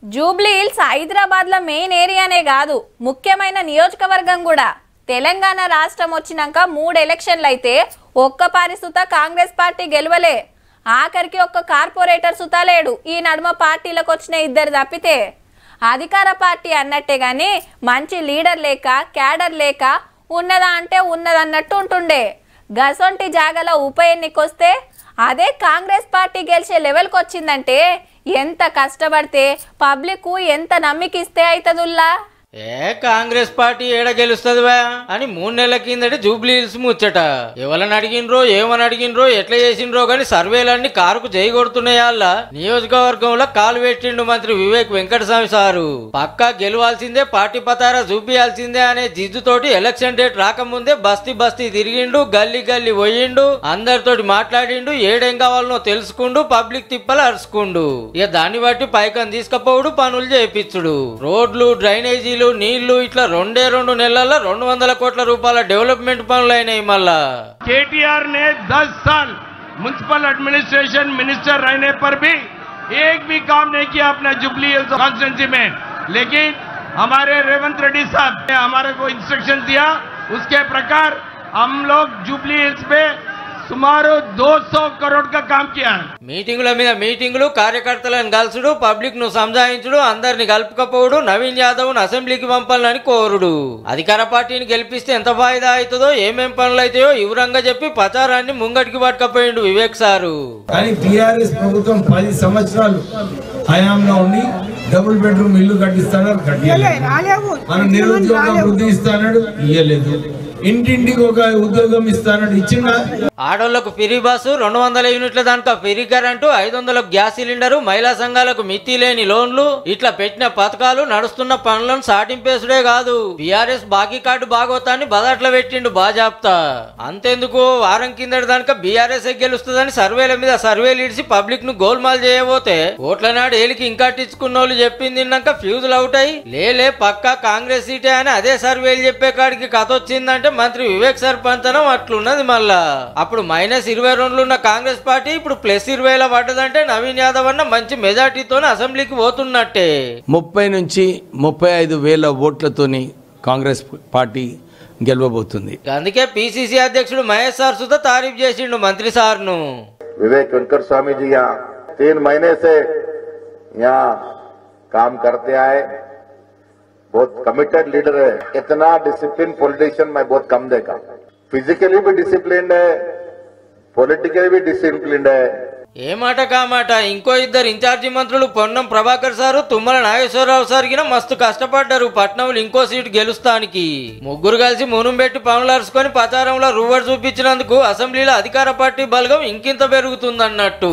Jubilee hills Hyderabad లో main ఏరియానే కాదు, ముఖ్యమైన నియోజకవర్గం కూడా. తెలంగాణ రాష్ట్రం వచ్చినాక 3 ఎలక్షన్లు అయితే ఒక్కపారి సుత కాంగ్రెస్ పార్టీ గెలవలే. ఆఖరికి ఒక్క కార్పొరేటర్ సుత లేడు. ఈ నడుమ పార్టీలకు వచ్చిన 2 తప్పితే అధికార పార్టీ అన్నట్టే గాని మంచి లీడర్ లేక క్యాడర్ లేక ఉన్నదా అంటే ఉన్నదన్నట్టు ఉంటుండే. గసొంటి జాగల ఉప ఎన్నికొస్తే అదే కాంగ్రెస్ పార్టీ గెలిచే లెవెల్కి వచ్చిందంటే ఎంత కష్టపడితే పబ్లిక్ ఎంత నమ్మికిస్తే అవుతుందిలా. కాంగ్రెస్ పార్టీ ఏడ గెలుస్తుందివా అని 3 నెలల కిందటి జూబ్లీ హిల్స్ ముచ్చట. ఎవరని అడిగినరో ఏమని అడిగినరో ఎట్లా చేసినరో గాని సర్వేలన్నీ కారుకు జై కొడుతున్నాయల్లా. నియోజకవర్గంలో కాలు పెట్టిండు మంత్రి వివేక్ వెంకటస్వామి సారు. పక్కా గెలవాల్సిందే, పార్టీ పతారా చూపియాల్సిందే అనే జిద్దుతోటి ఎలక్షన్ డేట్ రాకముందే బస్తీ బస్తీ తిరిగిండు, గల్లీ గల్లీ పోయిండు, అందరితోటి మాట్లాడిండు, ఏడేం కావాలనో తెలుసుకుండు, పబ్లిక్ తిప్పలు అరుచుకుండు. ఇక దాన్ని బట్టి పైకం తీసుకపోవుడు, పనులు చేయించుడు. రోడ్లు, డ్రైనేజీలు, నీళ్లు ఇట్లా 2 నెలల్లో 200 కోట్ల రూపాయల డెవలప్మెంట్ పనులు అయినాయి. మళ్ళా केटीआर ने 10 साल म्युनिसिपल एडमिनिस्ट्रेशन मिनिस्टर रहने पर भी एक भी काम नहीं किया अपना जुबली हिल्स कॉन्स्टिट्यूंसी में। लेकिन हमारे रेवंत रेड्डी साहब ने हमारे को इंस्ट्रक्शन दिया, उसके प्रकार हम लोग जुबली हिल्स पे సుమారు 200 करोड़ का काम किया है. మీటింగుల మీద మీటింగులు, కార్యకర్తలను కలుసుడు, పబ్లిక్ ను సంజాయించుడు, అందరిని కలుపుకపోవడు, నవీన్ యాదవ్ ను అసెంబ్లీకి పంపాలని కోరుడు. అధికార పార్టీని గెలిపిస్తే ఎంత ఫాయిదా అవుతుందో, ఏమేం పనులు అవుతాయో వివరంగా చెప్పి ప్రచారాన్ని ముంగటికి పట్టుకపోయిండు వివేక్ సారు. కానీ టిఆర్ఎస్ ప్రభుత్వం 10 సంవత్సరాలు హయాంలో ఉండి డబుల్ బెడ్రూమ్ ఇల్లు కట్టిస్తాడు, మన నిరుద్యోగ వృద్ధి ఇస్తాడు, ఇయ్యలేదు. ఇంటింటికి ఒక ఉద్యోగం ఇస్తానని ఇచ్చిన ఆడోళ్లకు ఫ్రీ బస్సు, 200 యూనిట్ల దాకా ఫ్రీ కరెంటు, 500 గ్యాస్ సిలిండరు, మహిళా సంఘాలకు మితి లేని లోన్లు, ఇట్లా పెట్టిన పథకాలు నడుస్తున్న పనులను సాటింపేసుడే కాదు, బీఆర్ఎస్ బాకీ కార్డు బాగోతాన్ని బదాట్ల పెట్టిండు బాజాప్తా. అంతెందుకు, వారం కిందటి దానిక బీఆర్ఎస్ గెలుస్తుందని సర్వేల మీద సర్వేలు ఇడిచి పబ్లిక్ ను గోల్మాల్ చేయబోతే ఓట్ల నాడు ఏలికి ఇంకట్టించుకున్న వాళ్ళు చెప్పింది తిన్నాక ఫ్యూజులు అవుట్ అయ్యి లేలే పక్కా కాంగ్రెస్ సీటే అని అదే సర్వేలు చెప్పే కాడికి కథ వచ్చిందంటే మంత్రి వివేక్ సార్ పంతనం అట్లున్నది. మళ్ళా అప్పుడు -22 ఉన్న కాంగ్రెస్ పార్టీ ఇప్పుడు +20 పడ్డదంటే నవీన్ యాదవ్ అన్న మంచి మెజార్టీతో అసెంబ్లీకి పోతున్నట్టే. 30 నుంచి 35 వేల ఓట్లతోని కాంగ్రెస్ పార్టీ గెలవబోతుంది. అందుకే పిసిసి అధ్యక్షుడు మహేష్ సార్ సుధా తారీఫ్ చేసిండు మంత్రి సార్ ను. विवेक वेंकट स्वामी जी यहाँ 3 महीने से यहाँ काम करते आए, बहुत कमिटेड लीडर है. इतना डिसिप्लिन पॉलिटिशियन मैं बहुत कम देखा. फिजिकली भी डिसिप्लिन्ड है, पॉलिटिकली भी डिसिप्लिन्ड है. ఏ మాట కామాట ఇంకో 2 ఇన్ఛార్జి మంత్రులు పొన్నం ప్రభాకర్ సారు, తుమ్మల నాగేశ్వరరావు సార్గిన మస్తు కష్టపడ్డారు పట్నంలో ఇంకో సీటు గెలుస్తానికి. ముగ్గురు కలిసి మునుం పెట్టి పనులు అరుచుకొని ప్రచారంలో రూవర్ చూపించినందుకు అసెంబ్లీలో అధికార పార్టీ బలగం ఇంకింత పెరుగుతుందన్నట్టు.